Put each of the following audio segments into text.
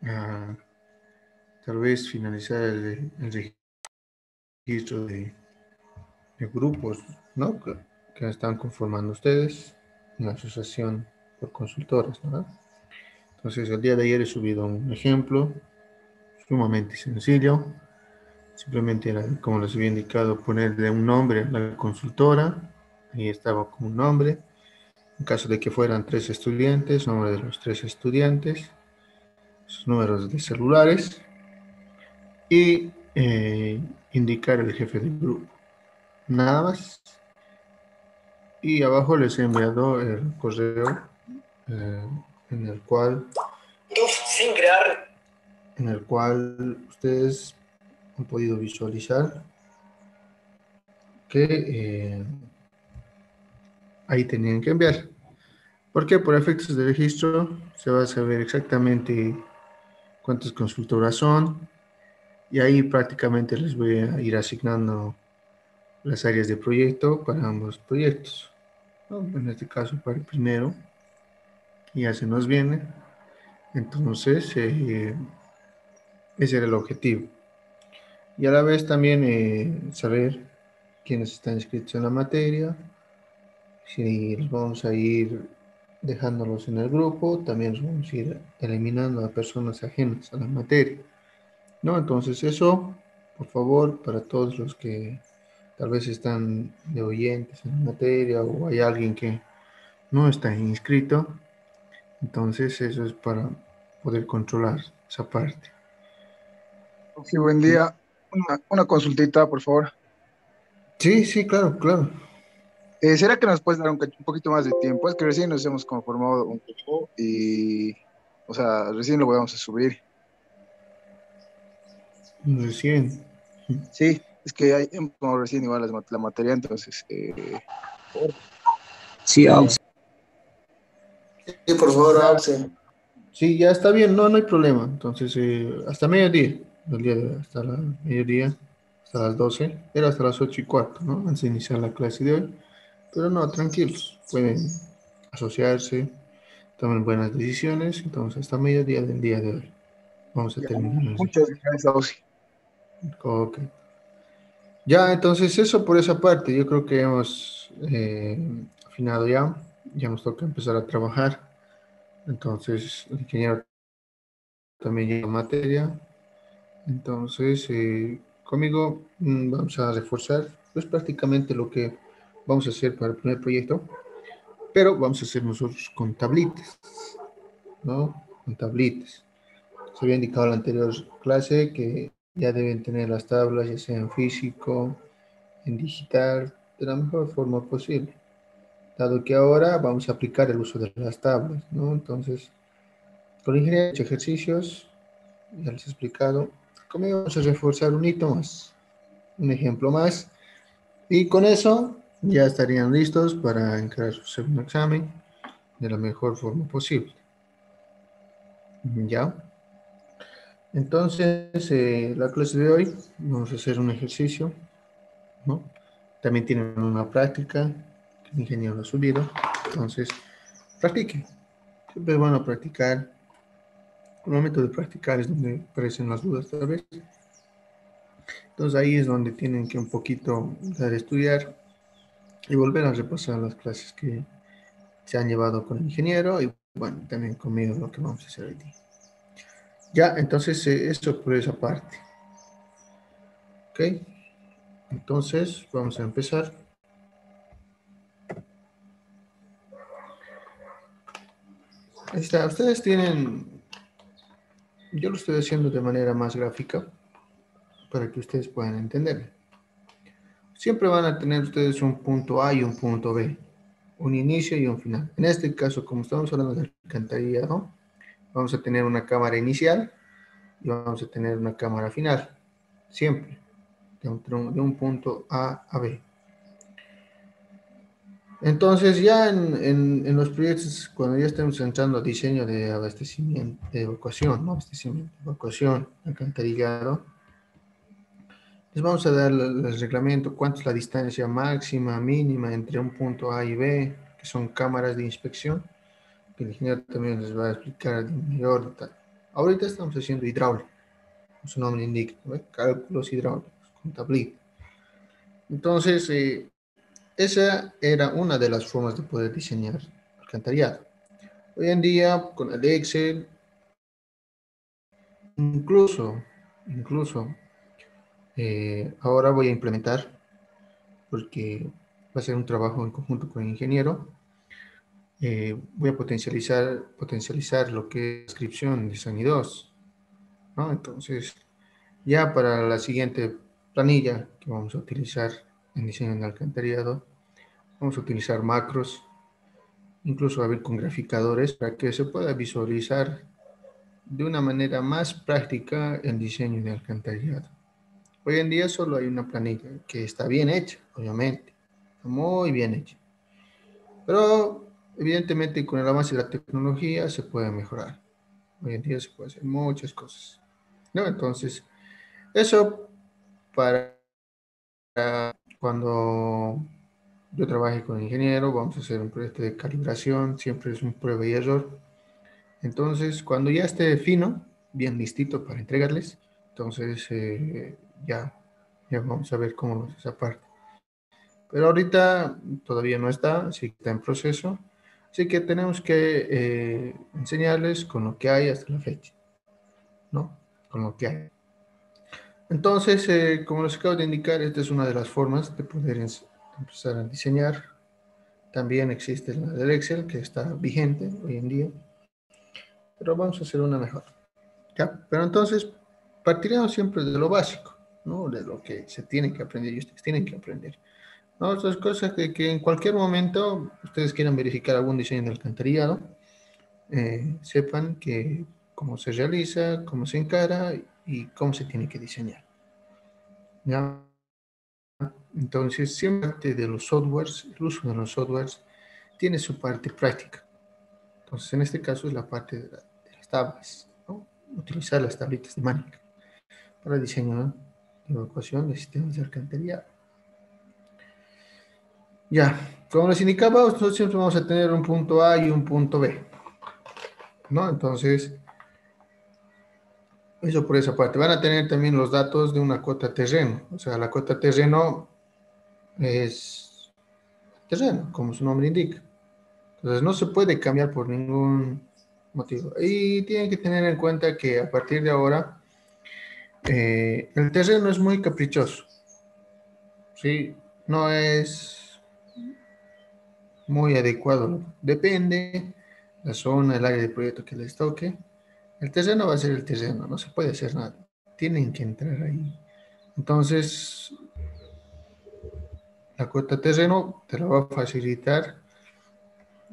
a tal vez finalizar el registro de grupos, ¿no? Que están conformando ustedes, una asociación por consultoras, ¿no? Entonces, el día de ayer he subido un ejemplo sumamente sencillo. Simplemente era, como les había indicado, ponerle un nombre a la consultora. Ahí estaba con un nombre. En caso de que fueran 3 estudiantes, nombre de los 3 estudiantes, sus números de celulares y indicar el jefe del grupo. Nada más. Y abajo les he enviado el correo eh, en el cual sin crear, en el cual ustedes han podido visualizar que ahí tenían que enviar. ¿Por qué? Por efectos de registro se va a saber exactamente cuántas consultoras son y ahí prácticamente les voy a ir asignando las áreas de proyecto para ambos proyectos, ¿no? En este caso para el primero, ya se nos viene. Entonces, ese era el objetivo. Y a la vez también saber quiénes están inscritos en la materia, si los vamos a ir dejándolos en el grupo, también los vamos a ir eliminando a personas ajenas a la materia, ¿no? Entonces eso, por favor, para todos los que tal vez están de oyentes en la materia o hay alguien que no está inscrito, entonces eso es para poder controlar esa parte. Sí, buen día. Una consultita, por favor. Sí, sí, claro, claro. ¿Será que nos puedes dar un poquito más de tiempo? Es que recién nos hemos conformado un grupo y, o sea, recién lo vamos a subir. Recién. Sí, es que hay como recién igual la materia, entonces, sí, Aux. Sí, por favor, Aux. Sí, ya está bien, no, no hay problema. Entonces, hasta mediodía, hasta la mediodía, hasta las 12, era hasta las 8:15, ¿no? Antes de iniciar la clase de hoy. Pero no, tranquilos, pueden asociarse, tomen buenas decisiones. Entonces, hasta mediodía del día de hoy, vamos a ya, terminar el muchas registro. gracias, Ausi. Ok. Ya, entonces, eso por esa parte, yo creo que hemos afinado ya, ya nos toca empezar a trabajar. Entonces, el ingeniero también lleva materia. Entonces, conmigo vamos a reforzar pues prácticamente lo que vamos a hacer para el primer proyecto, pero vamos a hacer nosotros con tablitas, ¿no? Con tablitas. Se había indicado en la anterior clase que ya deben tener las tablas, ya sea en físico, en digital, de la mejor forma posible, dado que ahora vamos a aplicar el uso de las tablas, ¿no? Entonces, con ingeniería de ejercicios, ya les he explicado, conmigo vamos a reforzar un hito más, un ejemplo más, y con eso ya estarían listos para encarar su segundo examen de la mejor forma posible. ¿Ya? Entonces, la clase de hoy vamos a hacer un ejercicio, ¿no? También tienen una práctica que el ingeniero ha subido, entonces practiquen. Siempre es bueno practicar. El momento de practicar es donde aparecen las dudas tal vez. Entonces ahí es donde tienen que un poquito dar a estudiar y volver a repasar las clases que se han llevado con el ingeniero y bueno, también conmigo lo que vamos a hacer hoy día. Ya, entonces eso por esa parte. Ok, entonces vamos a empezar. Ahí está, ustedes tienen, yo lo estoy haciendo de manera más gráfica para que ustedes puedan entender. Siempre van a tener ustedes un punto A y un punto B, un inicio y un final. En este caso, como estamos hablando del alcantarillado, vamos a tener una cámara inicial y vamos a tener una cámara final, siempre, de un punto A a B. Entonces ya en los proyectos, cuando ya estemos entrando a diseño de abastecimiento, de evacuación, no abastecimiento, evacuación, alcantarillado, les vamos a dar el reglamento, cuánto es la distancia máxima, mínima entre un punto A y B, que son cámaras de inspección, que el ingeniero también les va a explicar de mayor detalle. Ahorita estamos haciendo hidráulico, su nombre indica, ¿no? Cálculos hidráulicos, contabilidad. Entonces, esa era una de las formas de poder diseñar alcantarillado. Hoy en día, con el Excel, incluso ahora voy a implementar, porque va a ser un trabajo en conjunto con el ingeniero, voy a potencializar lo que es descripción de SANI 2, ¿no? Entonces, ya para la siguiente planilla que vamos a utilizar en diseño de alcantarillado, vamos a utilizar macros, incluso a ver con graficadores, para que se pueda visualizar de una manera más práctica el diseño de alcantarillado. Hoy en día solo hay una planilla que está bien hecha, obviamente, muy bien hecha. Pero evidentemente con el avance de la tecnología se puede mejorar. Hoy en día se puede hacer muchas cosas, ¿no? Entonces, eso para cuando yo trabaje con ingeniero, vamos a hacer un proyecto de calibración, siempre es un prueba y error. Entonces, cuando ya esté fino, bien listito para entregarles, entonces ya vamos a ver cómo es esa parte. Pero ahorita todavía no está, así que está en proceso. Así que tenemos que enseñarles con lo que hay hasta la fecha, ¿no? Con lo que hay. Entonces, como les acabo de indicar, esta es una de las formas de poder empezar a diseñar. También existe la del Excel, que está vigente hoy en día, pero vamos a hacer una mejor, ¿ya? Pero entonces, partiremos siempre de lo básico, ¿no? De lo que se tiene que aprender y ustedes tienen que aprender. No, otras cosas que en cualquier momento ustedes quieran verificar algún diseño de alcantarillado, sepan que cómo se realiza, cómo se encara y cómo se tiene que diseñar, ¿ya? Entonces, siempre de los softwares, el uso de los softwares tiene su parte práctica. Entonces, en este caso es la parte de las tablas, ¿no? Utilizar las tablitas de Manning para diseño y evacuación de sistemas de alcantarillado. Ya, como les indicaba, nosotros siempre vamos a tener un punto A y un punto B, ¿no? Entonces, eso por esa parte. Van a tener también los datos de una cota terreno. O sea, la cota terreno es terreno, como su nombre indica. Entonces, no se puede cambiar por ningún motivo. Y tienen que tener en cuenta que a partir de ahora, el terreno es muy caprichoso, ¿sí? No es muy adecuado. Depende la zona, el área de proyecto que les toque. El terreno va a ser el terreno, no se puede hacer nada. Tienen que entrar ahí. Entonces, la cuota terreno te la va a facilitar.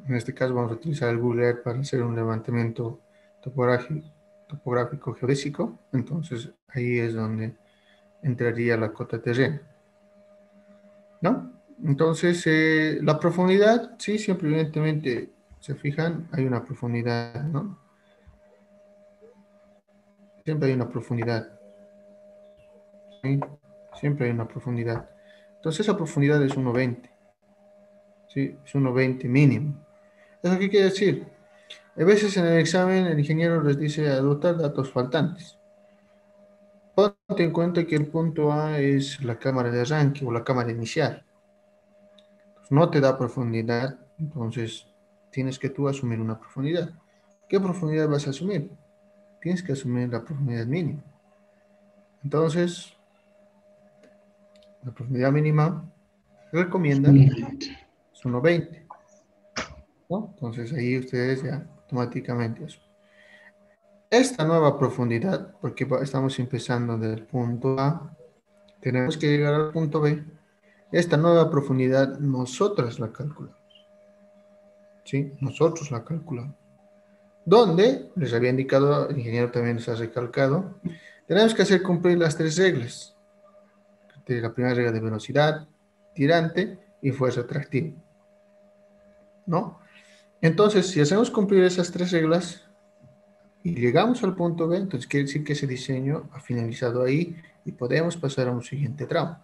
En este caso vamos a utilizar el Google Earth para hacer un levantamiento topográfico geodésico. Entonces, ahí es donde entraría la cota terreno, ¿no? Entonces, la profundidad, sí, siempre evidentemente se fijan, hay una profundidad, ¿no? Siempre hay una profundidad, ¿sí? Siempre hay una profundidad. Entonces, esa profundidad es 1,20, ¿sí? Es 1,20 mínimo. ¿Eso qué quiere decir? A veces en el examen el ingeniero les dice adoptar datos faltantes. Ponte en cuenta que el punto A es la cámara de arranque o la cámara inicial. No te da profundidad, entonces tienes que tú asumir una profundidad. ¿Qué profundidad vas a asumir? Tienes que asumir la profundidad mínima. Entonces, la profundidad mínima recomienda es 1,20, ¿no? Entonces ahí ustedes ya automáticamente eso. Esta nueva profundidad, porque estamos empezando del punto A, tenemos que llegar al punto B. Esta nueva profundidad nosotros la calculamos, ¿sí? Nosotros la calculamos. Donde, les había indicado, el ingeniero también nos ha recalcado, tenemos que hacer cumplir las tres reglas. La primera regla de velocidad, tirante y fuerza atractiva, ¿no? Entonces, si hacemos cumplir esas tres reglas y llegamos al punto B, entonces quiere decir que ese diseño ha finalizado ahí y podemos pasar a un siguiente tramo.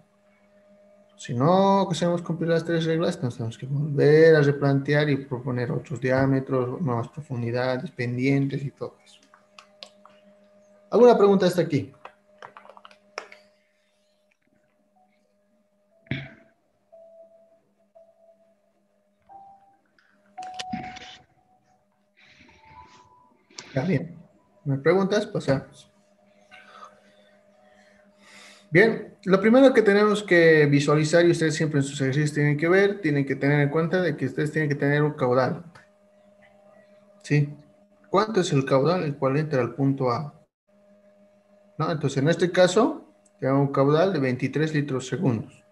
Si no hacemos cumplir las tres reglas, entonces tenemos que volver a replantear y proponer otros diámetros, nuevas profundidades, pendientes y todo eso. ¿Alguna pregunta hasta aquí? Ya, bien. ¿Me preguntas? Pasamos. Bien, lo primero que tenemos que visualizar, y ustedes siempre en sus ejercicios tienen que ver, tienen que tener en cuenta de que ustedes tienen que tener un caudal. ¿Sí? ¿Cuánto es el caudal el cual entra al punto A? ¿No? Entonces, en este caso, tengo un caudal de 23 litros segundos,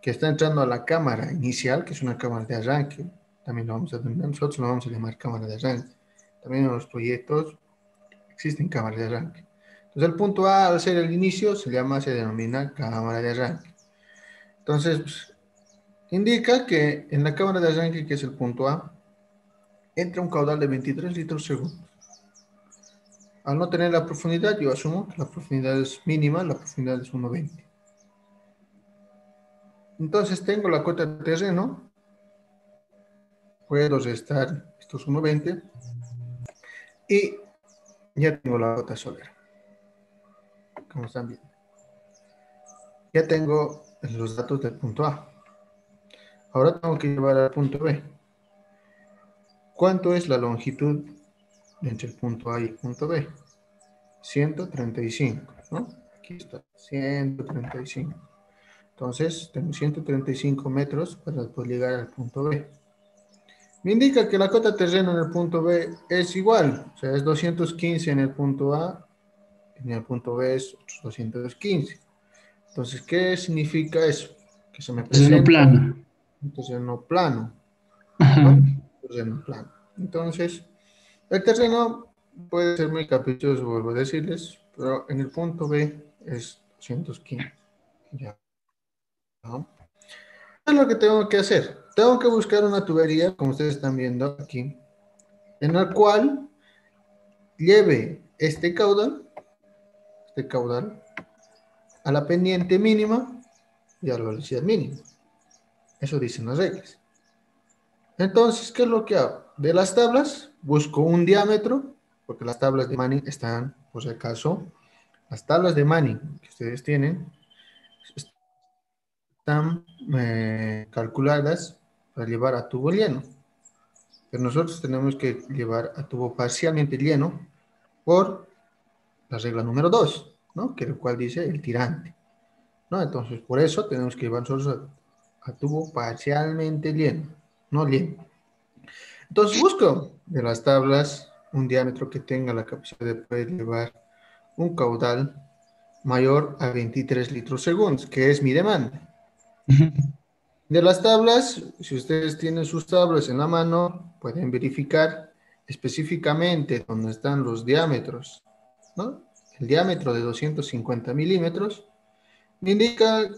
que está entrando a la cámara inicial, que es una cámara de arranque. También nosotros lo vamos a llamar cámara de arranque. También en los proyectos existen cámaras de arranque. Entonces, el punto A, al ser el inicio, se denomina cámara de arranque. Entonces, pues, indica que en la cámara de arranque, que es el punto A, entra un caudal de 23 litros segundos. Al no tener la profundidad, yo asumo que la profundidad es mínima, la profundidad es 1,20. Entonces tengo la cota de terreno, puedo restar estos 1,20 y ya tengo la cota solar, como están viendo. Ya tengo los datos del punto A. Ahora tengo que llevar al punto B. ¿Cuánto es la longitud entre el punto A y el punto B? 135, ¿no? Aquí está, 135. Entonces, tengo 135 metros para poder llegar al punto B. Me indica que la cota terreno en el punto B es igual, o sea, es 215 en el punto A, en el punto B es otros 215. Entonces, ¿qué significa eso? Que se me Terreno presenta plano. un terreno plano, Ajá. ¿no? Terreno plano. Entonces, el terreno puede ser muy caprichoso, vuelvo a decirles, pero en el punto B es 215. Ya, ¿no? ¿Qué es lo que tengo que hacer? Tengo que buscar una tubería, como ustedes están viendo aquí, en la cual lleve este caudal, a la pendiente mínima y a la velocidad mínima. Eso dicen las reglas. Entonces, ¿qué es lo que hago? De las tablas, busco un diámetro, porque las tablas de Manning están, por si acaso, las tablas de Manning que ustedes tienen, están calculadas para llevar a tubo lleno. Pero nosotros tenemos que llevar a tubo parcialmente lleno por la regla número 2, ¿no? Que el cual dice el tirante, ¿no? Entonces, por eso tenemos que llevar nosotros a tubo parcialmente lleno, no lleno. Entonces, busco de las tablas un diámetro que tenga la capacidad de poder llevar un caudal mayor a 23 litros segundos, que es mi demanda. De las tablas, si ustedes tienen sus tablas en la mano, pueden verificar específicamente dónde están los diámetros, ¿no? El diámetro de 250 milímetros me indica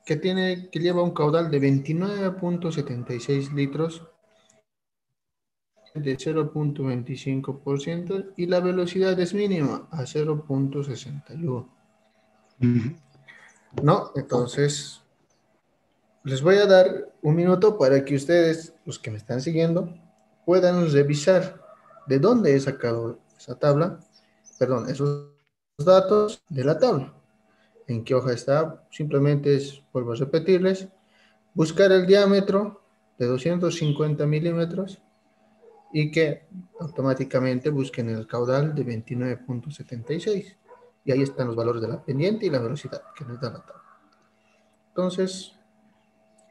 que lleva un caudal de 29,76 litros de 0,25% y la velocidad es mínima a 0,61. ¿No? Entonces, les voy a dar un minuto para que ustedes, los que me están siguiendo, puedan revisar de dónde he sacado esa tabla, perdón, esos datos de la tabla. ¿En qué hoja está? Simplemente vuelvo a repetirles, buscar el diámetro de 250 milímetros y que automáticamente busquen el caudal de 29,76. Y ahí están los valores de la pendiente y la velocidad que nos da la tabla. Entonces,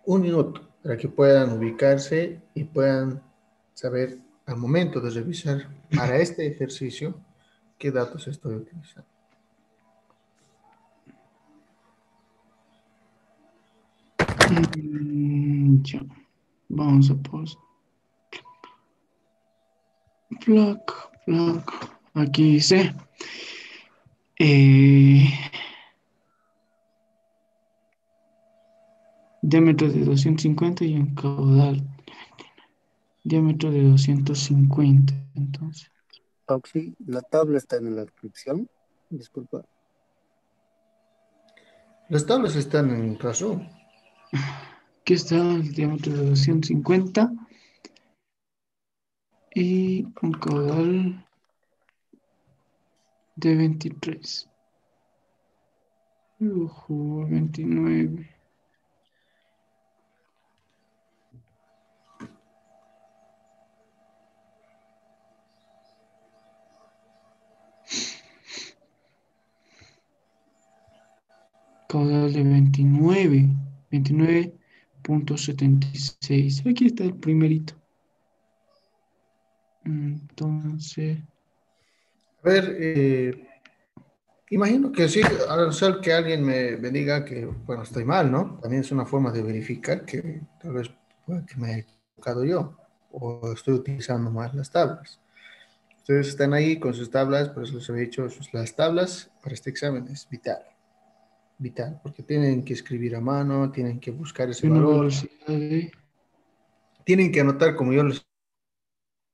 un minuto para que puedan ubicarse y puedan saber al momento de revisar para este ejercicio qué datos estoy utilizando. Ya. Vamos a post. Plug. Aquí dice. eh, Diámetro de 250 y un caudal. Diámetro de 250. Entonces. Oxy, la tabla está en la descripción. Disculpa. Las tablas están en razón. Aquí está el diámetro de 250 y un caudal de 23. Ujú, 29. Caudal de 29. 29.76. Aquí está el primerito. Entonces, A ver, imagino que sí, a no ser que alguien me diga que, bueno, estoy mal, ¿no? También es una forma de verificar que tal vez pueda que me haya equivocado yo o estoy utilizando mal las tablas. Ustedes están ahí con sus tablas, por eso les he dicho, las tablas para este examen es vital, vital, porque tienen que escribir a mano, tienen que buscar ese una valor, velocidad de tienen que anotar como yo les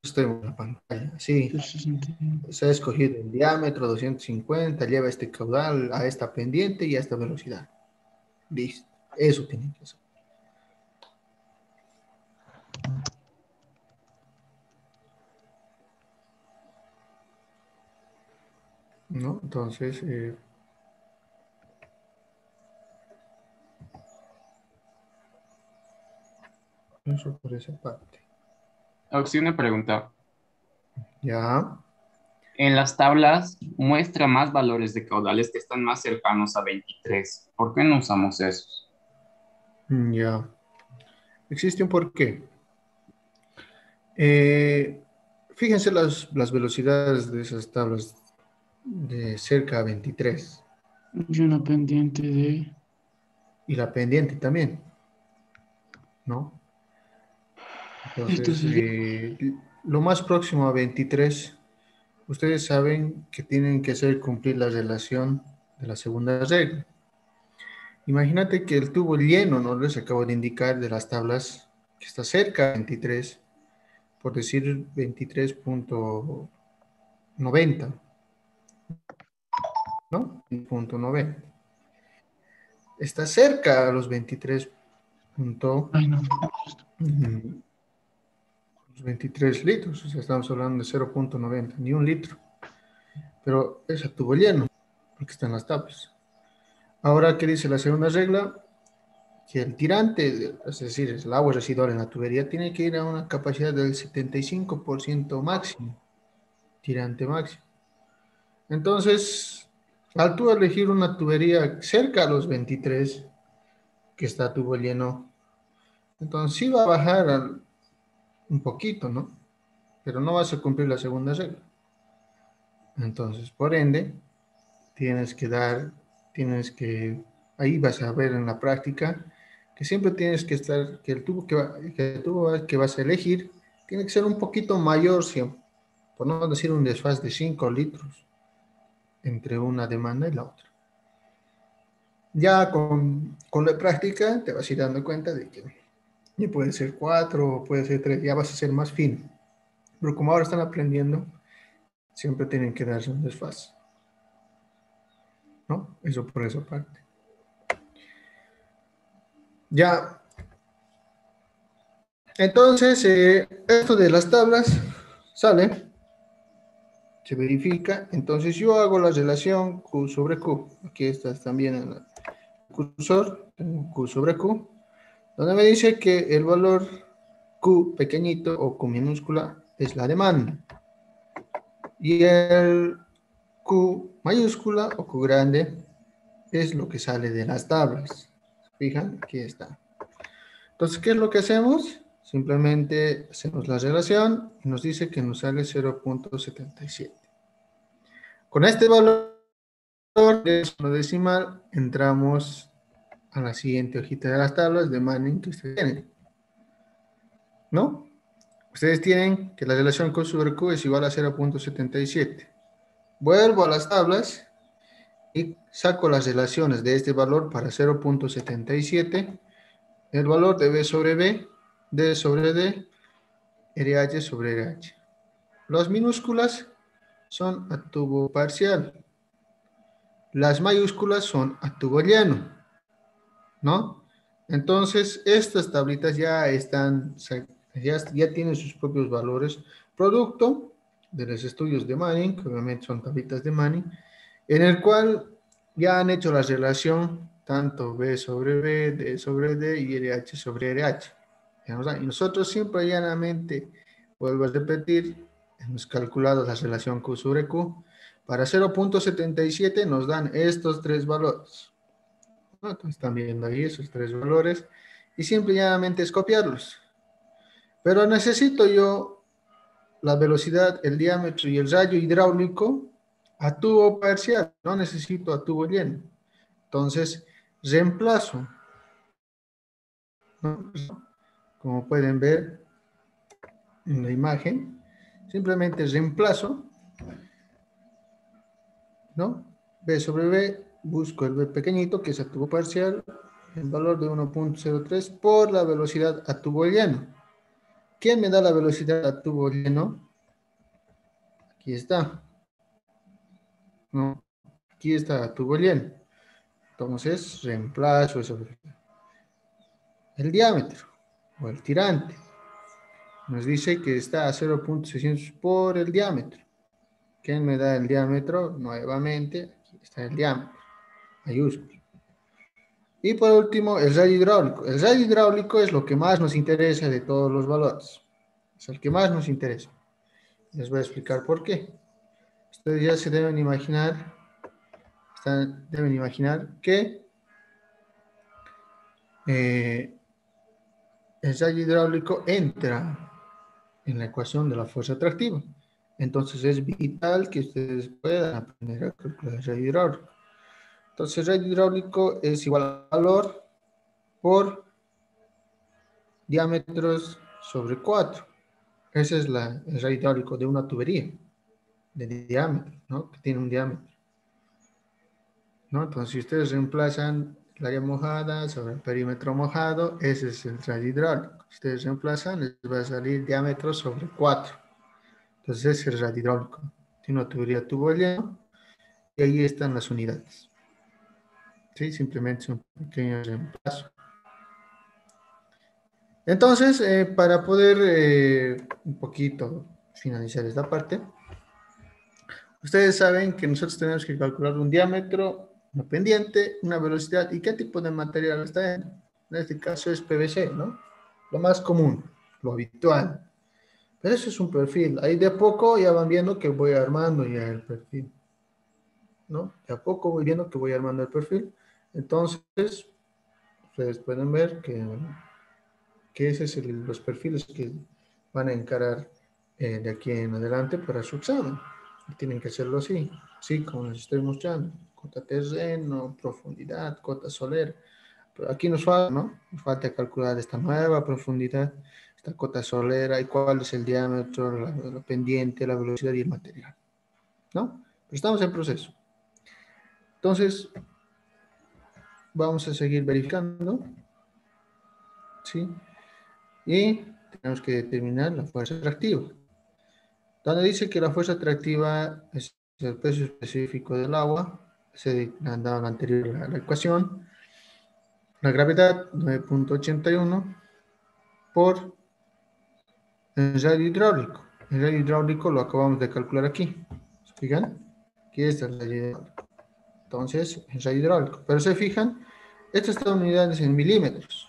estoy en la pantalla, sí. 61. Se ha escogido el diámetro 250, lleva este caudal a esta pendiente y a esta velocidad. Listo. Eso tienen que hacer. ¿No? Entonces, eso por esa parte. Opción de pregunta. Ya, En las tablas muestra más valores de caudales que están más cercanos a 23. ¿Por qué no usamos esos? ya. Existe un porqué. Eh, Fíjense las velocidades de esas tablas de cerca a 23 Y una pendiente de... y la pendiente también, ¿no? Esto Entonces, sería... lo más próximo a 23, ustedes saben que tienen que hacer cumplir la relación de la segunda regla. Imagínate que el tubo lleno, ¿no? Les acabo de indicar de las tablas que está cerca de 23, por decir 23.90, ¿no? 90. Está cerca a los 23 Ay, no. mm, los 23 litros, o sea, estamos hablando de 0.90, ni un litro, pero es a tubo lleno, porque están las tablas. Ahora, ¿qué dice la segunda regla? Que el tirante, es decir, el agua residual en la tubería, tiene que ir a una capacidad del 75% máximo, tirante máximo. Entonces, al tú elegir una tubería cerca a los 23, que está tubo lleno, entonces sí va a bajar un poquito, ¿no? Pero no vas a cumplir la segunda regla. Entonces, por ende, tienes que, ahí vas a ver en la práctica que siempre tienes que estar, que el tubo que vas a elegir tiene que ser un poquito mayor siempre, por no decir un desfase de 5 litros entre una demanda y la otra. Ya con la práctica te vas a ir dando cuenta de que y puede ser 4, puede ser 3, ya vas a ser más fino. Pero como ahora están aprendiendo, siempre tienen que darse un desfase, ¿no? Eso por esa parte. Ya, entonces, esto de las tablas sale, se verifica, entonces yo hago la relación Q sobre Q. Aquí está también en el cursor, tengo Q sobre Q, donde me dice que el valor Q pequeñito o Q minúscula es la demanda. Y el Q mayúscula o Q grande es lo que sale de las tablas. Fijan, aquí está. Entonces, ¿qué es lo que hacemos? Simplemente hacemos la relación y nos dice que nos sale 0.77. Con este valor de decimal, entramos a la siguiente hojita de las tablas de Manning que ustedes tienen, ¿no? Ustedes tienen que la relación Q sobre Q es igual a 0.77. Vuelvo a las tablas y saco las relaciones de este valor para 0.77, el valor de B sobre B, D sobre D, RH sobre RH. Las minúsculas son a tubo parcial, las mayúsculas son a tubo lleno, ¿no? Entonces, estas tablitas ya están, ya tienen sus propios valores. Producto de los estudios de Manning, que obviamente son tablitas de Manning, en el cual ya han hecho la relación tanto B sobre B, D sobre D y RH sobre RH. Y nosotros siempre llanamente, vuelvo a repetir, hemos calculado la relación Q sobre Q. Para 0.77 nos dan estos tres valores. ¿No? Entonces están viendo ahí esos tres valores y simple y llanamente es copiarlos. Pero necesito yo la velocidad, el diámetro y el radio hidráulico a tubo parcial, no necesito a tubo lleno. Entonces, reemplazo, ¿no? Como pueden ver en la imagen, simplemente reemplazo, ¿no? B sobre B, busco el B pequeñito, que es a tubo parcial, el valor de 1.03 por la velocidad a tubo lleno. ¿Quién me da la velocidad a tubo lleno? Aquí está. ¿No? Aquí está a tubo lleno. Entonces, reemplazo eso. El diámetro o el tirante nos dice que está a 0.600 por el diámetro. ¿Quién me da el diámetro? Nuevamente, aquí está el diámetro, mayúsculo. Y por último, el radio hidráulico. El radio hidráulico es lo que más nos interesa de todos los valores. Es el que más nos interesa. Les voy a explicar por qué. Ustedes ya se deben imaginar, que el radio hidráulico entra en la ecuación de la fuerza atractiva. Entonces es vital que ustedes puedan aprender a calcular el radio hidráulico. Entonces el radio hidráulico es igual al valor por diámetros sobre 4. Ese es el radio hidráulico de una tubería de diámetro, ¿no? Que tiene un diámetro, ¿no? Entonces si ustedes reemplazan el área mojada sobre el perímetro mojado, ese es el radio hidráulico. Si ustedes reemplazan, les va a salir diámetro sobre 4. Entonces ese es el radio hidráulico. Tiene una tubería tubo lleno y ahí están las unidades. ¿Sí? Simplemente es un pequeño reemplazo. Entonces, para poder un poquito finalizar esta parte, ustedes saben que nosotros tenemos que calcular un diámetro, una pendiente, una velocidad y qué tipo de material está dentro. En este caso es PVC, ¿no? Lo más común, lo habitual. Pero eso es un perfil. Ahí de a poco ya van viendo que voy armando ya el perfil, ¿no? De a poco voy viendo que voy armando el perfil. Entonces, ustedes pueden ver que esos son los perfiles que van a encarar de aquí en adelante para su examen. Tienen que hacerlo así, como les estoy mostrando. Cota terreno, profundidad, cota solera. Pero aquí nos falta, ¿no? Nos falta calcular esta nueva profundidad, esta cota solera y cuál es el diámetro, la pendiente, la velocidad y el material, ¿no? Pero estamos en proceso. Entonces, vamos a seguir verificando, ¿sí? Y tenemos que determinar la fuerza atractiva. Donde dice que la fuerza atractiva es el peso específico del agua, se han dado la anterior la ecuación. La gravedad, 9.81 por el radio hidráulico. El radio hidráulico lo acabamos de calcular aquí. ¿Se fijan? Aquí está el radio hidráulico. Entonces, el radio hidráulico. Pero se fijan, estas están unidades en milímetros.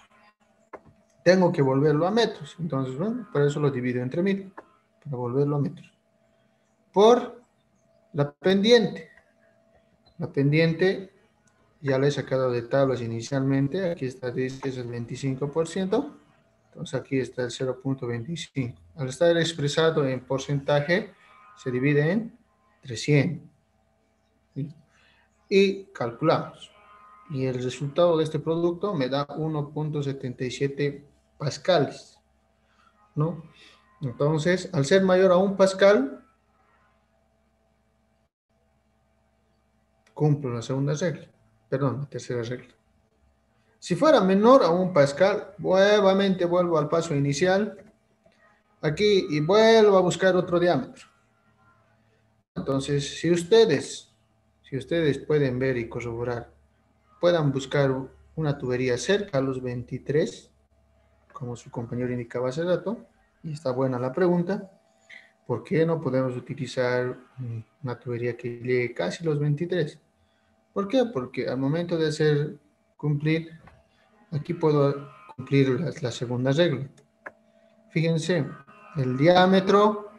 Tengo que volverlo a metros. Entonces, bueno, por eso lo divido entre 1000. Para volverlo a metros. Por la pendiente. La pendiente ya la he sacado de tablas inicialmente. Aquí está, dice que es el 25%. Entonces aquí está el 0.25. Al estar expresado en porcentaje, se divide en 300. Y calculamos. Y el resultado de este producto me da 1.77 pascales, ¿no? Entonces, al ser mayor a 1 pascal, cumplo la segunda regla. Perdón, la tercera regla. Si fuera menor a 1 pascal, nuevamente vuelvo al paso inicial aquí y vuelvo a buscar otro diámetro. Entonces, si ustedes pueden ver y corroborar, puedan buscar una tubería cerca a los 23, como su compañero indicaba hace rato, y está buena la pregunta, ¿por qué no podemos utilizar una tubería que llegue casi los 23? ¿Por qué? Porque al momento de hacer cumplir, aquí puedo cumplir la segunda regla. Fíjense, el diámetro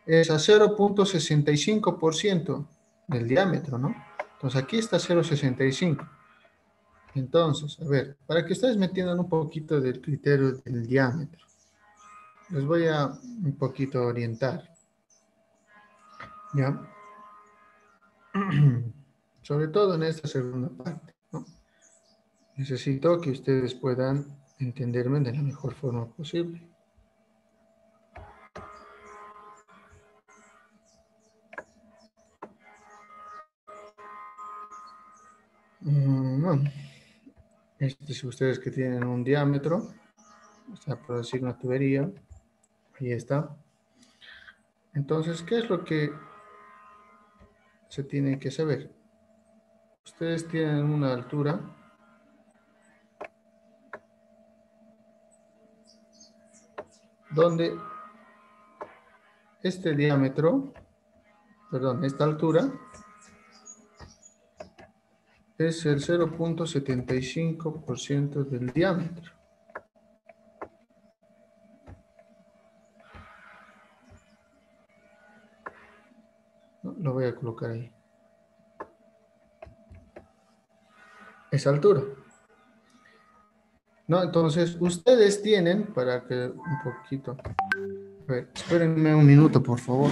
es a 0.65% del diámetro, ¿no? Entonces aquí está 0.65. Entonces, a ver, para que ustedes me entiendan un poquito del criterio del diámetro, les voy a un poquito orientar, ¿ya? Sobre todo en esta segunda parte, ¿no? Necesito que ustedes puedan entenderme de la mejor forma posible. Bueno, si ustedes que tienen un diámetro, o sea, por decir una tubería, ahí está. Entonces, ¿qué es lo que se tiene que saber? Ustedes tienen una altura donde este diámetro, perdón, esta altura es el 0.75% del diámetro. ¿No? Lo voy a colocar ahí. Esa altura. ¿No? Entonces, ustedes tienen, para que un poquito... A ver, espérenme un minuto, por favor.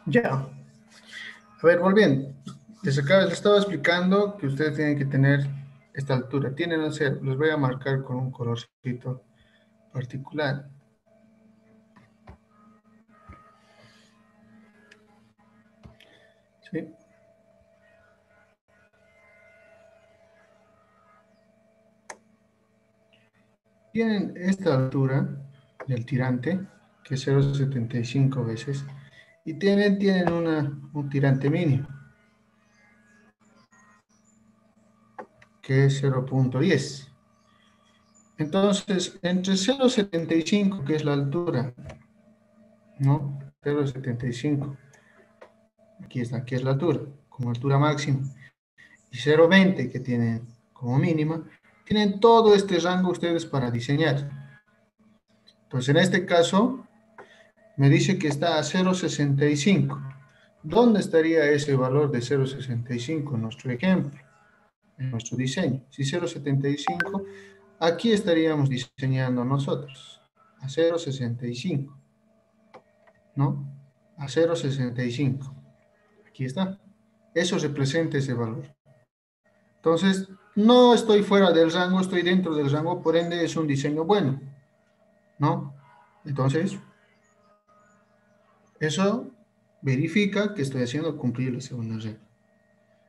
Ya. A ver, volviendo. Les estaba explicando que ustedes tienen que tener esta altura. Tienen, o sea, los voy a marcar con un colorcito particular. ¿Sí? Tienen esta altura del tirante, que es 0.75 veces, y tienen un tirante mínimo, que es 0.10. Entonces, entre 0.75, que es la altura, ¿no? 0.75, aquí es la altura, como altura máxima, y 0.20, que tienen como mínima, tienen todo este rango ustedes para diseñar. Entonces, en este caso, me dice que está a 0.65. ¿Dónde estaría ese valor de 0.65 en nuestro ejemplo, en nuestro diseño? Si 0.75, aquí estaríamos diseñando nosotros, a 0.65, ¿no? A 0.65. Aquí está. Eso representa ese valor. Entonces, no estoy fuera del rango, estoy dentro del rango, por ende es un diseño bueno, ¿no? Entonces, eso verifica que estoy haciendo cumplir la segunda regla.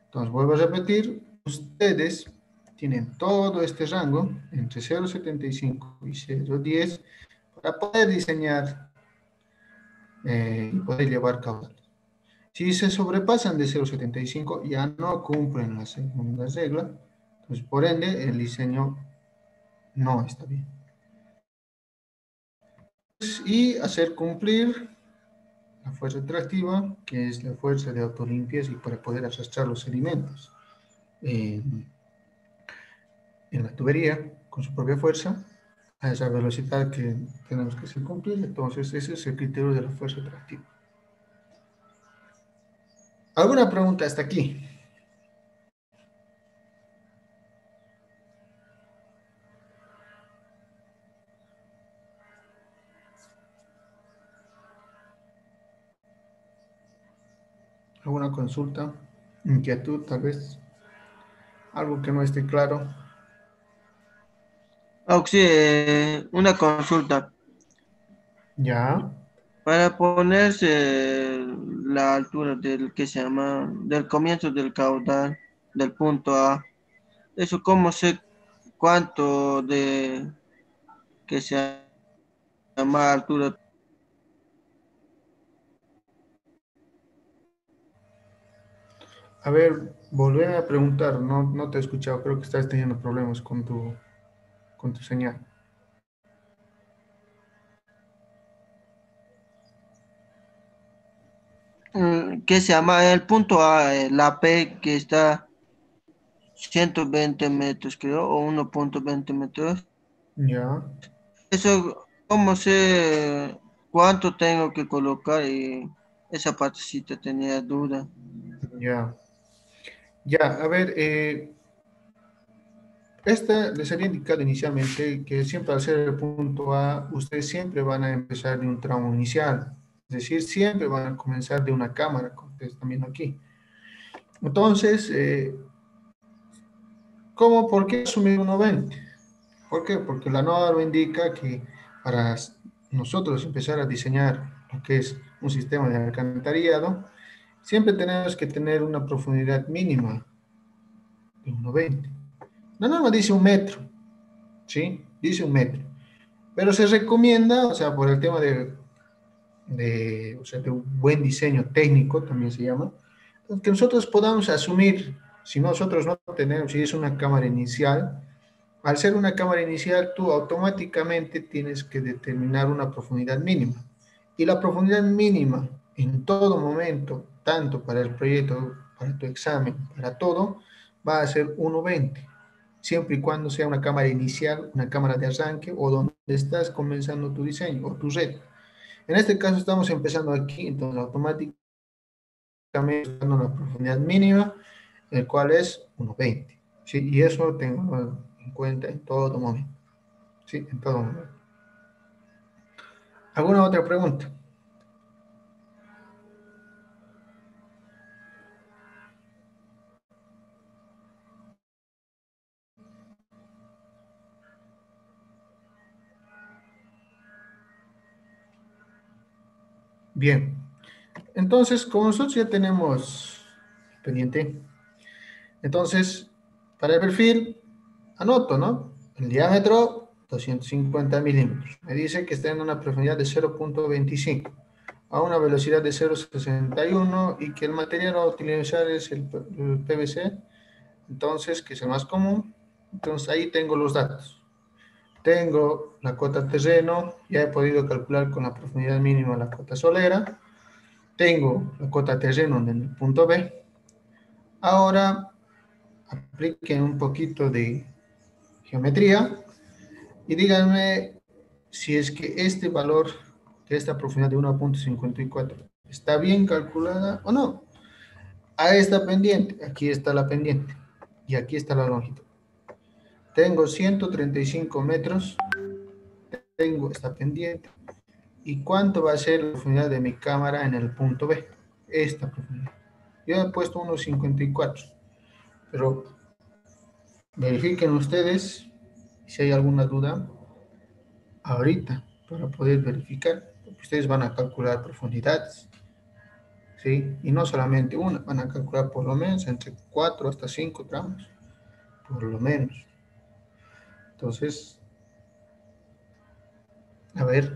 Entonces, vuelvo a repetir, ustedes tienen todo este rango entre 0.75 y 0.10 para poder diseñar y poder llevar caudal. Si se sobrepasan de 0.75, ya no cumplen la segunda regla, pues por ende el diseño no está bien. Y hacer cumplir la fuerza atractiva, que es la fuerza de autolimpieza y para poder arrastrar los sedimentos en la tubería con su propia fuerza a esa velocidad que tenemos que hacer cumplir. Entonces ese es el criterio de la fuerza atractiva. ¿Alguna pregunta hasta aquí? ¿Alguna consulta? ¿Inquietud tal vez? algo que no esté claro. Sí, una consulta. Ya. Para ponerse la altura del que se llama, del comienzo del caudal, del punto A, eso cómo sé cuánto de que se llama altura. A ver, volver a preguntar, no, no te he escuchado, creo que estás teniendo problemas con tu señal. Que se llama el punto A, la P que está 120 metros, creo, o 1,20 metros. Ya, Eso, ¿cómo sé cuánto tengo que colocar? Y esa partecita tenía duda. ya. Ya, a ver, esta les había indicado inicialmente que siempre al ser el punto A, ustedes siempre van a empezar de un tramo inicial. Es decir, siempre van a comenzar de una cámara, como ustedes están viendo aquí. Entonces, ¿cómo? ¿Por qué asumir un 90? ¿Por qué? Porque la norma indica que para nosotros empezar a diseñar lo que es un sistema de alcantarillado, siempre tenemos que tener una profundidad mínima de 1,20. La norma dice 1 metro, ¿sí? Dice 1 metro. Pero se recomienda, o sea, por el tema o sea, de un buen diseño técnico, también se llama, que nosotros podamos asumir, si nosotros no tenemos, si es una cámara inicial, al ser una cámara inicial, tú automáticamente tienes que determinar una profundidad mínima. Y la profundidad mínima en todo momento, tanto para el proyecto, para tu examen, para todo, va a ser 1,20, siempre y cuando sea una cámara inicial, una cámara de arranque o donde estás comenzando tu diseño o tu red. En este caso estamos empezando aquí, entonces automáticamente dando una profundidad mínima, el cual es 1,20. ¿Sí? Y eso lo tengo en cuenta en todo momento. Sí, en todo momento. ¿Alguna otra pregunta? Bien. Entonces, como nosotros ya tenemos pendiente, entonces, para el perfil, anoto, ¿no? El diámetro, 250 milímetros. Me dice que está en una profundidad de 0,25 a una velocidad de 0,61 y que el material a utilizar es el PVC, entonces, que es el más común. Entonces, ahí tengo los datos. Tengo la cota terreno, ya he podido calcular con la profundidad mínima la cota solera. Tengo la cota terreno en el punto B. Ahora apliquen un poquito de geometría y díganme si es que este valor de esta profundidad de 1,54 está bien calculada o no. A esta pendiente, aquí está la pendiente y aquí está la longitud. Tengo 135 metros, tengo esta pendiente. ¿Y cuánto va a ser la profundidad de mi cámara en el punto B? Esta profundidad. Yo he puesto unos 54, pero verifiquen ustedes si hay alguna duda ahorita para poder verificar. Porque ustedes van a calcular profundidades, ¿sí? Y no solamente una, van a calcular por lo menos entre 4 hasta 5 tramos, por lo menos. Entonces, a ver,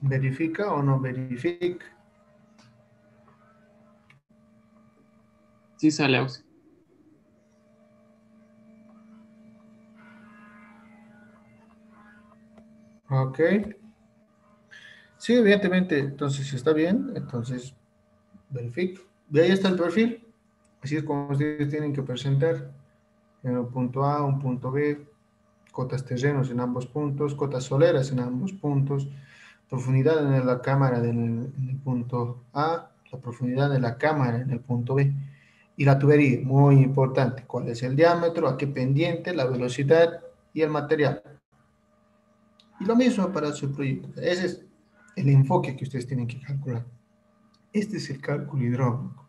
¿Verifica o no verifica? Sí sale auxilio. Ok. Sí, evidentemente, entonces si está bien, entonces verifica. Y ahí está el perfil. Así es como ustedes tienen que presentar en un punto A, un punto B, cotas terrenos en ambos puntos, cotas soleras en ambos puntos, profundidad en la cámara en el punto A, la profundidad de la cámara en el punto B. Y la tubería, muy importante, cuál es el diámetro, a qué pendiente, la velocidad y el material. Y lo mismo para su proyecto. Ese es el enfoque que ustedes tienen que calcular. Este es el cálculo hidráulico.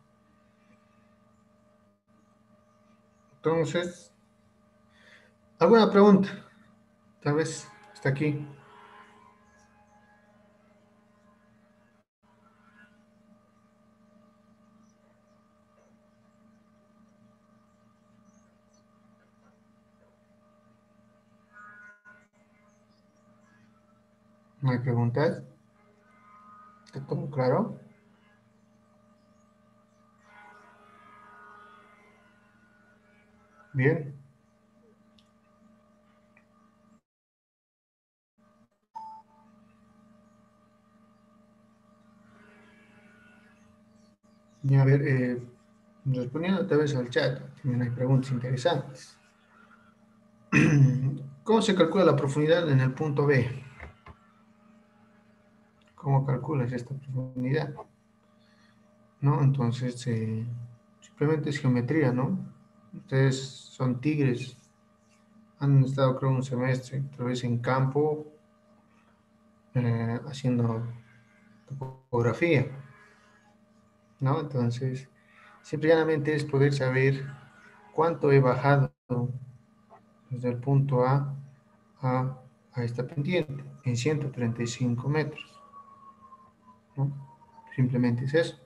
Entonces, ¿alguna pregunta? Tal vez está aquí. ¿No hay preguntas? ¿Está todo claro? Bien. Y a ver, respondiendo tal vez al chat, también hay preguntas interesantes. ¿Cómo se calcula la profundidad en el punto B? ¿Cómo calculas esta profundidad? ¿No? Entonces, simplemente es geometría, ¿no? Ustedes son tigres, han estado creo un semestre, tal vez en campo, haciendo topografía, ¿no? Entonces, simplemente es poder saber cuánto he bajado desde el punto a esta pendiente en 135 metros, ¿no? Simplemente es eso,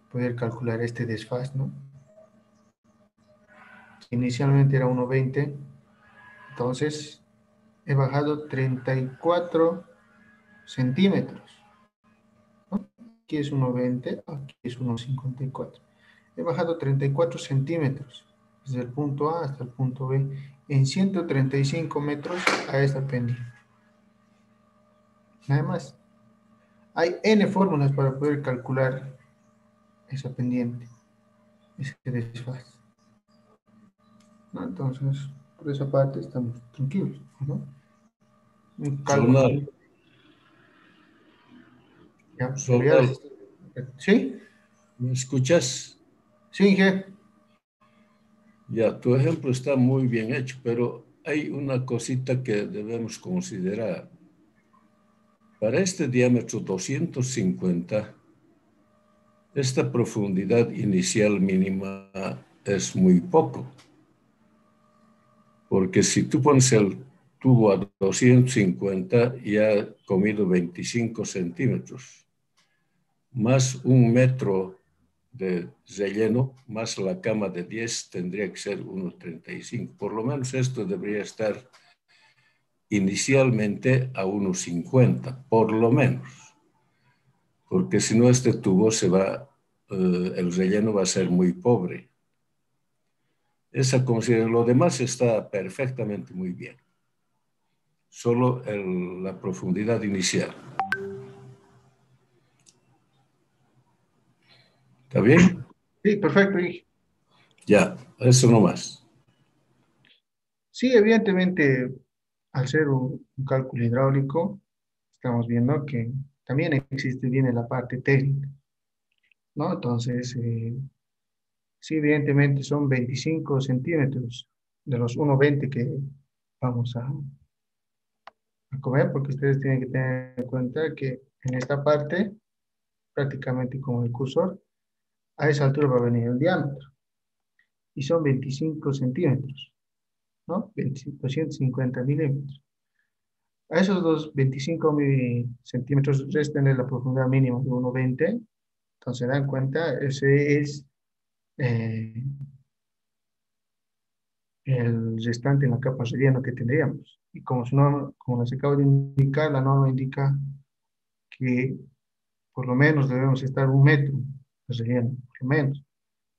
poder calcular este desfase, ¿no? Inicialmente era 1,20, entonces he bajado 34 centímetros, ¿no? Aquí es 1,20, aquí es 1,54. He bajado 34 centímetros desde el punto A hasta el punto B en 135 metros a esta pendiente. Nada más. Hay N fórmulas para poder calcular esa pendiente, ese desfase, ¿no? Entonces, por esa parte estamos tranquilos, ¿no? Un cálculo. Ronald, Pero ya Ronald, ¿sí? ¿me escuchas? Sí, Inge. Ya, tu ejemplo está muy bien hecho, pero hay una cosita que debemos considerar. Para este diámetro 250, esta profundidad inicial mínima es muy poco, porque si tú pones el tubo a 250 y ha comido 25 centímetros, más 1 metro de relleno, más la cama de 10, tendría que ser 1,35. Por lo menos esto debería estar inicialmente a 1,50, por lo menos, porque si no este tubo se va, el relleno va a ser muy pobre. Esa consideración, lo demás está perfectamente muy bien. Solo la profundidad inicial. ¿Está bien? Sí, perfecto, Inge. Ya, eso nomás. Sí, evidentemente, al ser un cálculo hidráulico, estamos viendo que también existe, viene la parte técnica, ¿no? Entonces, sí, evidentemente son 25 centímetros de los 1,20 que vamos a comer, porque ustedes tienen que tener en cuenta que en esta parte, prácticamente como el cursor, a esa altura va a venir el diámetro, y son 25 centímetros, ¿no? 250 milímetros. A esos 25 centímetros resten la profundidad mínima de 1,20, entonces dan cuenta, ese es eh, el restante en la capa relleno que tendríamos. Y como les acabo de indicar, la norma indica que por lo menos debemos estar 1 metro de relleno, por lo menos.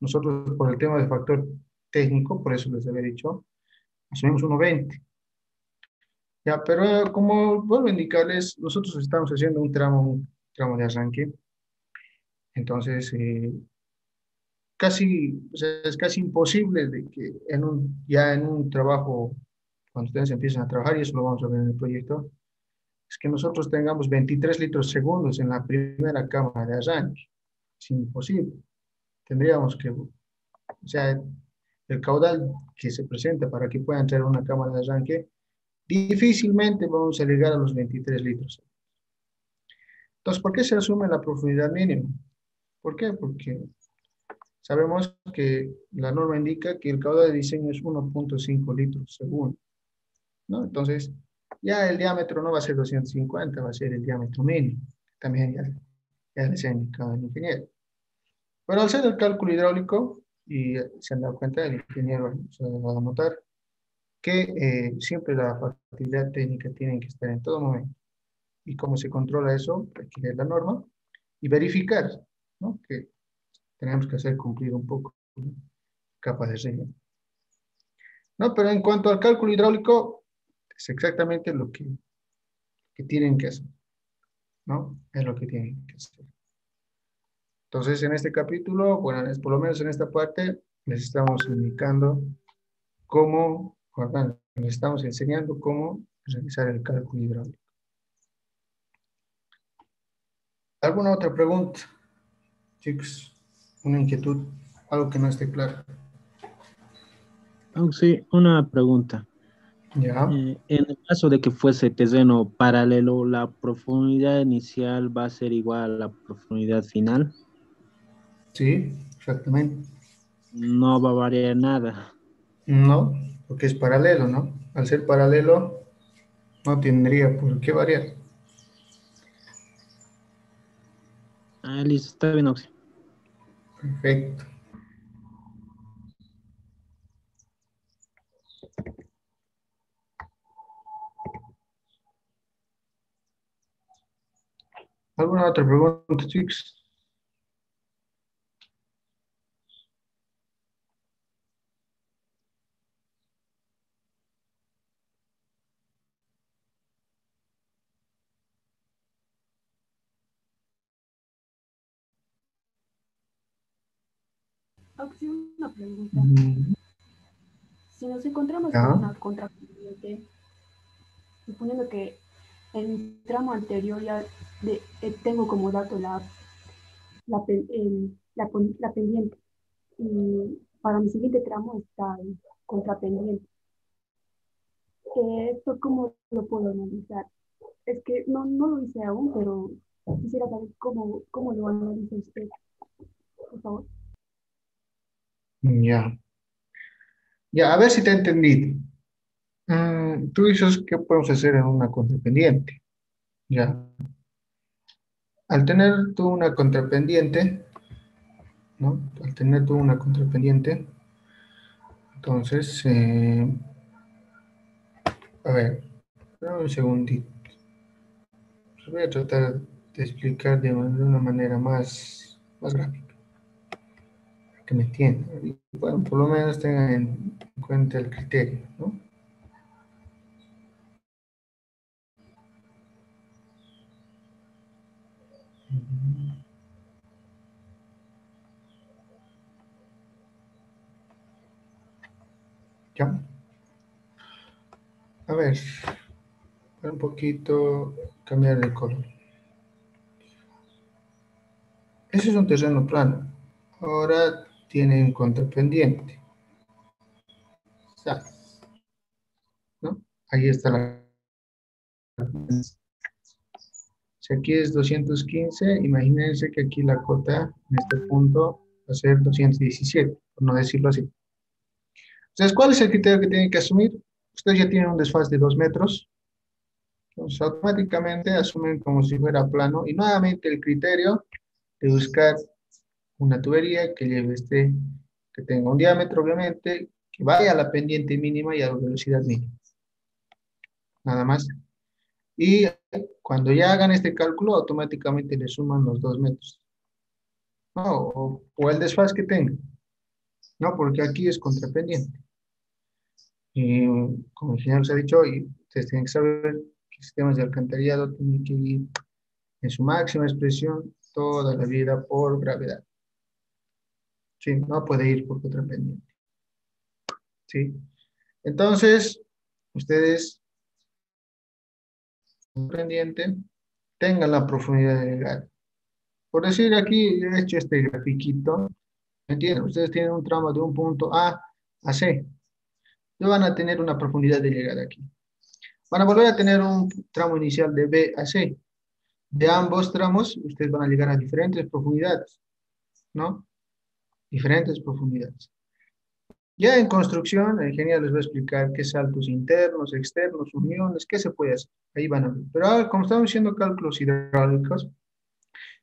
Nosotros, por el tema del factor técnico, por eso les había dicho, asumimos 1,20. Ya, pero como vuelvo a indicarles, nosotros estamos haciendo un tramo de arranque, entonces o sea, es casi imposible de que ya en un trabajo, cuando ustedes empiezan a trabajar, y eso lo vamos a ver en el proyecto, es que nosotros tengamos 23 litros segundos en la primera cámara de arranque. Es imposible. Tendríamos que, o sea, el caudal que se presenta para que pueda entrar una cámara de arranque, difícilmente vamos a llegar a los 23 litros. Entonces, ¿por qué se asume la profundidad mínima? ¿Por qué? Porque sabemos que la norma indica que el caudal de diseño es 1,5 litros segundo, ¿no? Entonces, ya el diámetro no va a ser 250, va a ser el diámetro mínimo. También ya les ha indicado el ingeniero. Pero al hacer el cálculo hidráulico, y se han dado cuenta, el ingeniero se ha dado a notar, que siempre la factibilidad técnica tiene que estar en todo momento. ¿Y cómo se controla eso? Hay que leer la norma y verificar, ¿no? Que tenemos que hacer cumplir un poco la capa de relleno. ¿No? Pero en cuanto al cálculo hidráulico, es exactamente lo que tienen que hacer, ¿no? Es lo que tienen que hacer. Entonces, en este capítulo, bueno, por lo menos en esta parte, les estamos indicando cómo, bueno, les estamos enseñando cómo realizar el cálculo hidráulico. ¿Alguna otra pregunta, chicos? ¿Una inquietud? ¿Algo que no esté claro? Sí, una pregunta. Ya. En el caso de que fuese terreno paralelo, ¿la profundidad inicial va a ser igual a la profundidad final? Sí, exactamente. No va a variar nada. No, porque es paralelo, ¿no? Al ser paralelo, no tendría por qué variar. Listo, está bien, Oxy. Perfecto. ¿Alguna otra pregunta, chicos? Opción, una pregunta. Mm, Si nos encontramos ya. con una contrapendiente, suponiendo que en mi tramo anterior ya tengo como dato la pendiente, y para mi siguiente tramo está el contrapendiente. ¿Esto cómo lo puedo analizar? Es que no lo hice aún, pero quisiera saber cómo lo analiza usted, por favor. Ya. Ya, a ver si te entendí. Tú dices qué podemos hacer en una contrapendiente. Ya. Al tener tú una contrapendiente, ¿no? Al tener tú una contrapendiente, entonces, a ver, dame un segundito. Los voy a tratar de explicar de una manera más gráfica, para que me entiendan. Y, bueno, por lo menos tengan en cuenta el criterio, ¿no? Ya. A ver, un poquito cambiar de color. Ese es un terreno plano. Ahora tiene un contrapendiente. Ya, ¿no? Ahí está la. Si aquí es 215, imagínense que aquí la cota en este punto va a ser 217, por no decirlo así. Entonces, ¿cuál es el criterio que tienen que asumir? Ustedes ya tienen un desfase de 2 metros, entonces automáticamente asumen como si fuera plano y nuevamente el criterio de buscar una tubería que lleve que tenga un diámetro obviamente, que vaya a la pendiente mínima y a la velocidad mínima. Nada más. Y cuando ya hagan este cálculo, automáticamente le suman los 2 metros, ¿no? O el desfase que tenga, ¿no? Porque aquí es contrapendiente. Y como el ingeniero se ha dicho, y ustedes tienen que saber que sistemas de alcantarillado tienen que ir en su máxima expresión toda la vida por gravedad. Sí, no puede ir por contrapendiente. ¿Sí? Entonces, ustedes, pendiente, tengan la profundidad de llegar. Por decir aquí, he hecho este grafiquito, ¿me entienden? Ustedes tienen un tramo de un punto A a C. No van a tener una profundidad de llegada aquí. Van a volver a tener un tramo inicial de B a C. De ambos tramos, ustedes van a llegar a diferentes profundidades, ¿no? Diferentes profundidades. Ya en construcción, el ingeniero les va a explicar qué saltos internos, externos, uniones, qué se puede hacer. Ahí van a ver. Pero ahora, como estamos haciendo cálculos hidráulicos,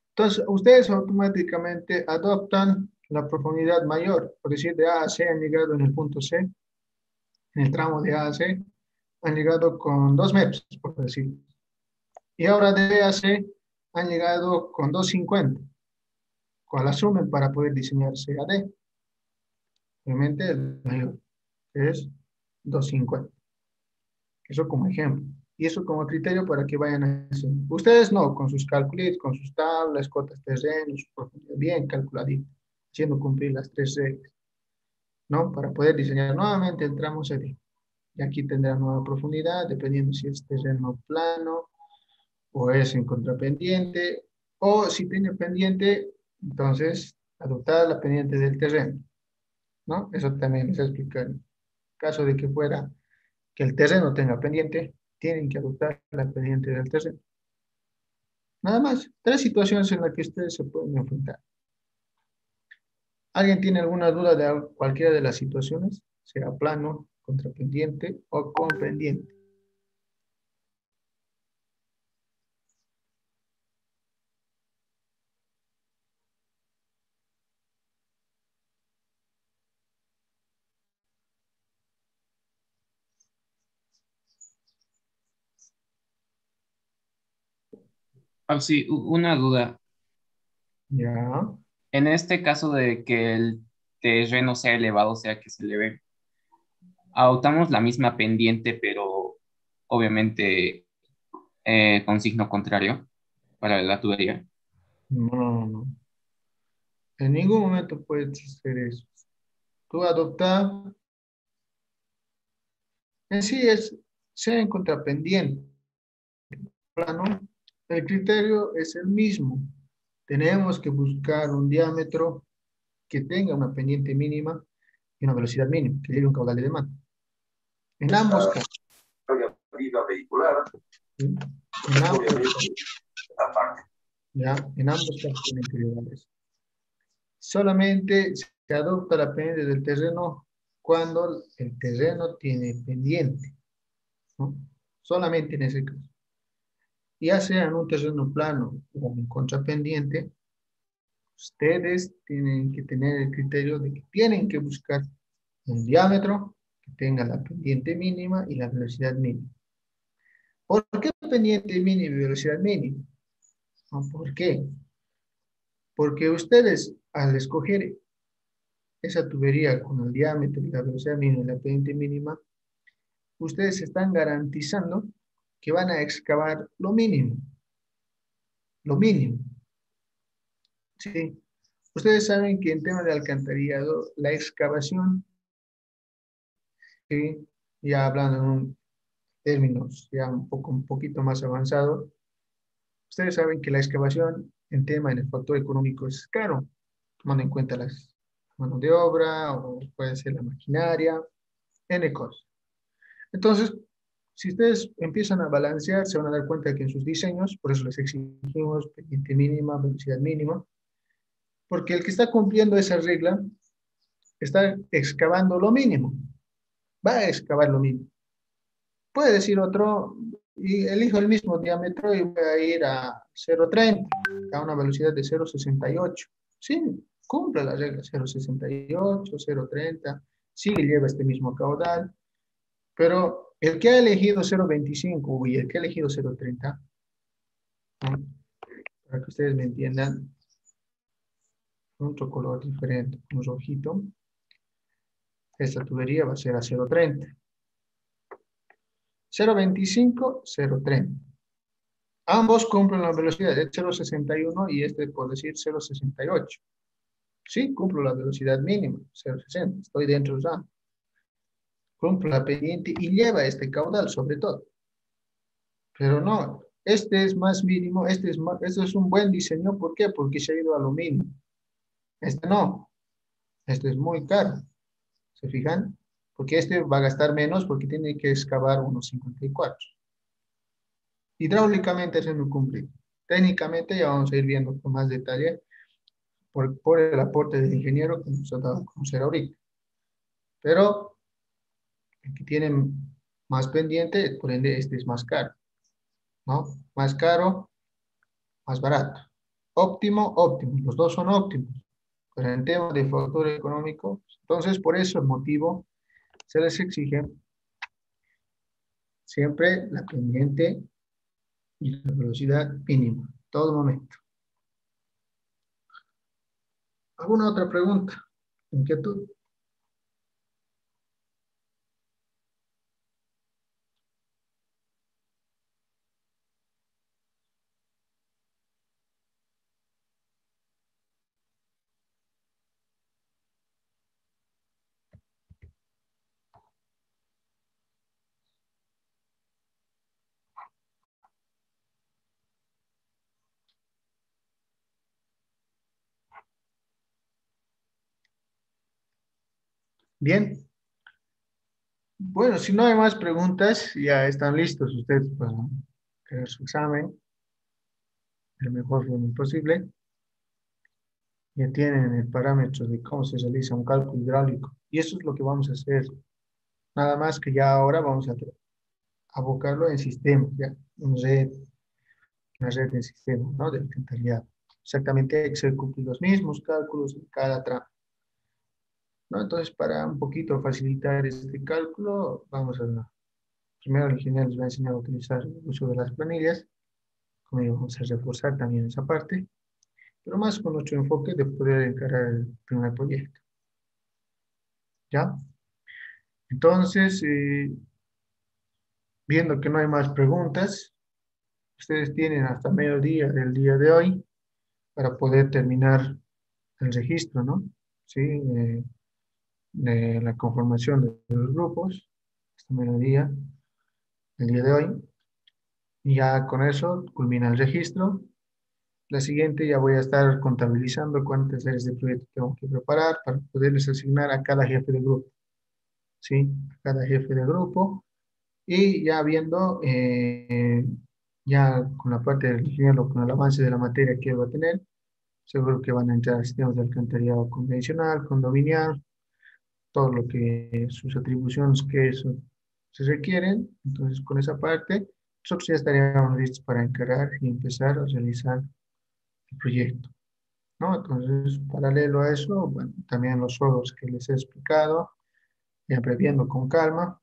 entonces ustedes automáticamente adoptan la profundidad mayor. Por decir, de A a C han llegado en el punto C, en el tramo de A a C, han llegado con 2 metros, por decir. Y ahora de B a C han llegado con 2,50. ¿Cuál asumen para poder diseñar C a D? Obviamente el mayor, que es 2,50. Eso como ejemplo. Y eso como criterio para que vayan a hacer. Ustedes no, con sus cálculos, con sus tablas, cotas terrenos, bien calculadito, haciendo cumplir las 3 reglas, ¿no? Para poder diseñar nuevamente el tramo CD. Y aquí tendrá nueva profundidad, dependiendo si es terreno plano o es en contrapendiente, o si tiene pendiente, entonces adoptar la pendiente del terreno, ¿no? Eso también les explicar. En caso de que fuera que el terreno tenga pendiente, tienen que adoptar la pendiente del terreno. Nada más, 3 situaciones en las que ustedes se pueden enfrentar. ¿Alguien tiene alguna duda de cualquiera de las situaciones? Sea plano, contrapendiente o con pendiente. Ah, sí, una duda. Ya. En este caso de que el terreno sea elevado, o sea que se eleve, adoptamos la misma pendiente, pero obviamente con signo contrario para la tubería. No, no. En ningún momento puedes hacer eso. Tú adoptas, en sí es, sea en contrapendiente, plano, el criterio es el mismo. Tenemos que buscar un diámetro que tenga una pendiente mínima y una velocidad mínima, que lleve un caudal de demanda. En ambos casos. ¿Sí? En ambos casos. Ya, en ambos casos tienen que llevar eso. Solamente se adopta la pendiente del terreno cuando el terreno tiene pendiente, ¿no? Solamente en ese caso. Ya sea en un terreno plano o en contrapendiente, ustedes tienen que tener el criterio de que tienen que buscar un diámetro que tenga la pendiente mínima y la velocidad mínima. ¿Por qué pendiente mínima y velocidad mínima? ¿Por qué? Porque ustedes, al escoger esa tubería con el diámetro y la velocidad mínima y la pendiente mínima, ustedes están garantizando que van a excavar lo mínimo. Lo mínimo. ¿Sí? Ustedes saben que en tema de alcantarillado, la excavación, ¿sí? Ya hablando en términos ya un poquito más avanzados, ustedes saben que la excavación en tema en el factor económico es caro, tomando en cuenta las manos de obra o puede ser la maquinaria, N cosas. Entonces, si ustedes empiezan a balancear, se van a dar cuenta que en sus diseños, por eso les exigimos pendiente mínima, velocidad mínima, porque el que está cumpliendo esa regla está excavando lo mínimo, va a excavar lo mínimo. Puede decir otro, y elijo el mismo diámetro y voy a ir a 0,30, a una velocidad de 0,68. Sí, cumple la regla 0,68, 0,30, sí lleva este mismo caudal, pero El que ha elegido 0.25 y el que ha elegido 0.30, ¿no? Para que ustedes me entiendan, otro color diferente, un rojito. Esta tubería va a ser a 0.30. 0.25, 0.30. Ambos cumplen la velocidad de 0.61 y este por decir 0.68. Sí, cumplo la velocidad mínima, 0.60. Estoy dentro del rango. Cumplo la pendiente y lleva este caudal sobre todo. Pero no, este es más mínimo, este es un buen diseño. ¿Por qué? Porque se ha ido a lo mínimo. Este no, este es muy caro. ¿Se fijan? Porque este va a gastar menos porque tiene que excavar unos 54. Hidráulicamente se me cumple. Técnicamente ya vamos a ir viendo con más detalle por el aporte del ingeniero que nos ha dado a conocer ahorita. Pero el que tiene más pendiente, por ende este es más caro, ¿no? Más caro, más barato. Óptimo, óptimo. Los dos son óptimos. Pero en tema de factor económico, entonces por eso el motivo se les exige siempre la pendiente y la velocidad mínima, todo momento. ¿Alguna otra pregunta? ¿Inquietud? Bien. Bueno, si no hay más preguntas, ya están listos ustedes para hacer su examen el mejor forma posible. Ya tienen el parámetro de cómo se realiza un cálculo hidráulico. Y eso es lo que vamos a hacer. Nada más que ya ahora vamos a abocarlo en sistemas, ya, una red en sistema, ¿no? De alcantarillado. Exactamente hay que se cumplen los mismos cálculos en cada tramo, ¿no? Entonces, para un poquito facilitar este cálculo, primero el ingeniero les va a enseñar a utilizar el uso de las planillas, como digo, vamos a reforzar también esa parte, pero más con nuestro enfoque de poder encarar el primer proyecto. ¿Ya? Entonces, viendo que no hay más preguntas, ustedes tienen hasta mediodía del día de hoy para poder terminar el registro, ¿no? Sí, de la conformación de los grupos, hasta mediodía del día de hoy. Y ya con eso culmina el registro. La siguiente ya voy a estar contabilizando cuántas áreas de proyecto tengo que preparar para poderles asignar a cada jefe de grupo. ¿Sí? A cada jefe de grupo. Y ya viendo, ya con la parte del ingeniero, con el avance de la materia que va a tener, seguro que van a entrar sistemas de alcantarillado convencional, condominial, todo lo que sus atribuciones que eso se requieren. Entonces, con esa parte, nosotros ya estaríamos listos para encarar y empezar a realizar el proyecto, ¿no? Entonces, paralelo a eso, bueno, también los juegos que les he explicado, ya previendo con calma.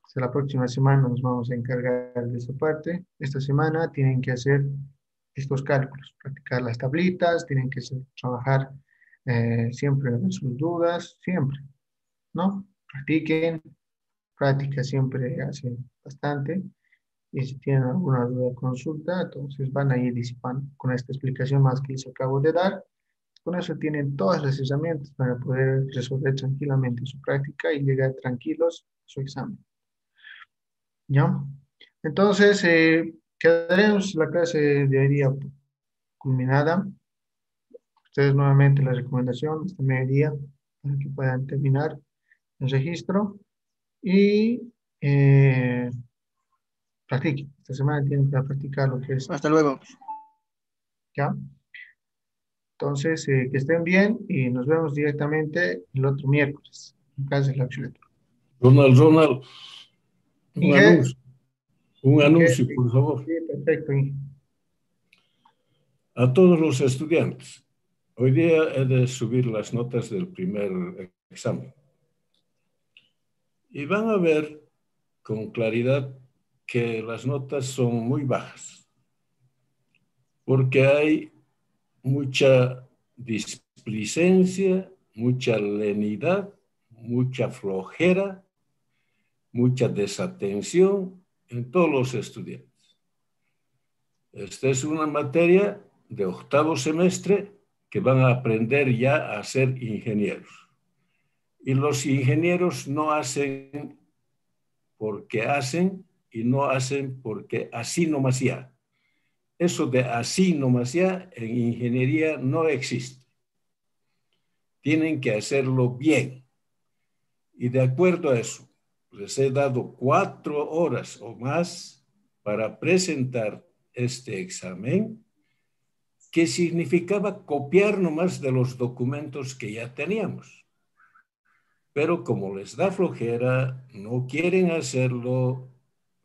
Hasta la próxima semana nos vamos a encargar de esa parte. Esta semana tienen que hacer estos cálculos, practicar las tablitas, tienen que trabajar siempre en sus dudas, siempre, ¿no? Practiquen, práctica siempre hace bastante. Y si tienen alguna duda, consulta, entonces van a ir disipando con esta explicación más que les acabo de dar. Con eso tienen todas las herramientas para poder resolver tranquilamente su práctica y llegar tranquilos a su examen. ¿Ya? Entonces, quedaremos la clase de hoy día culminada. Ustedes nuevamente la recomendación hasta mediodía para que puedan terminar el registro y practiquen. Esta semana tienen que practicar lo que es. Hasta luego. ¿Ya? Entonces, que estén bien y nos vemos directamente el otro miércoles en clase de la auxiliatura. Ronald, un Inge, anuncio. Un Inge, anuncio, sí, por favor. sí, perfecto, Inge. A todos los estudiantes. Hoy día he de subir las notas del primer examen. Y van a ver con claridad que las notas son muy bajas, porque hay mucha displicencia, mucha lenidad, mucha flojera, mucha desatención en todos los estudiantes. Esta es una materia de octavo semestre que van a aprender ya a ser ingenieros. Y los ingenieros no hacen porque hacen y no hacen porque así nomás ya. Eso de así nomás ya en ingeniería no existe. Tienen que hacerlo bien. Y de acuerdo a eso, les he dado 4 horas o más para presentar este examen, que significaba copiar nomás de los documentos que ya teníamos. Pero como les da flojera, no quieren hacerlo,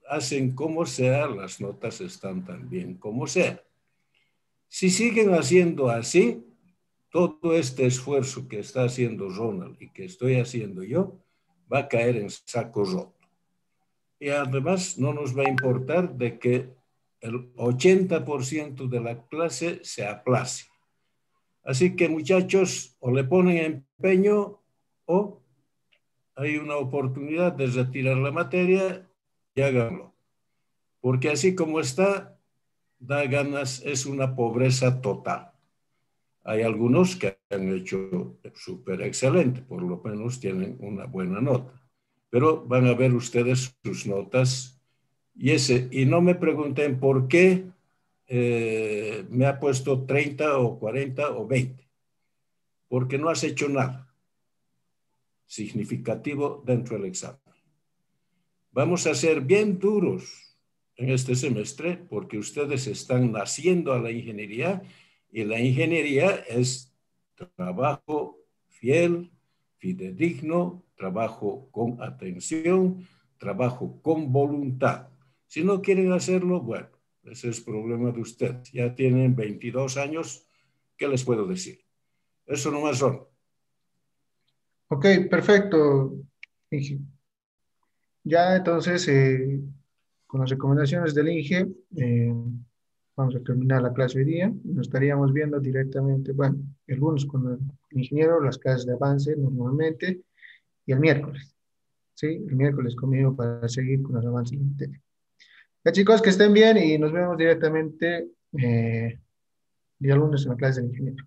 hacen como sea, las notas están tan bien como sea. Si siguen haciendo así, todo este esfuerzo que está haciendo Ronald y que estoy haciendo yo, va a caer en saco roto. Y además no nos va a importar de que el 80% de la clase se aplace. Así que muchachos, o le ponen empeño o hay una oportunidad de retirar la materia y háganlo. Porque así como está, da ganas, es una pobreza total. Hay algunos que han hecho súper excelente, por lo menos tienen una buena nota. Pero van a ver ustedes sus notas y no me pregunten por qué me ha puesto 30 o 40 o 20, porque no has hecho nada significativo dentro del examen. Vamos a ser bien duros en este semestre porque ustedes están naciendo a la ingeniería y la ingeniería es trabajo fiel, fidedigno, trabajo con atención, trabajo con voluntad. Si no quieren hacerlo, bueno, ese es problema de ustedes. Ya tienen 22 años, ¿qué les puedo decir? Eso nomás son. Ok, perfecto, Inge. Ya entonces, con las recomendaciones del Inge, vamos a terminar la clase hoy día. Nos estaríamos viendo directamente, bueno, el lunes con el ingeniero, las clases de avance normalmente, y el miércoles, ¿sí? El miércoles conmigo para seguir con los avances de la materia. Ya chicos, que estén bien y nos vemos directamente día lunes en la clase del ingeniero.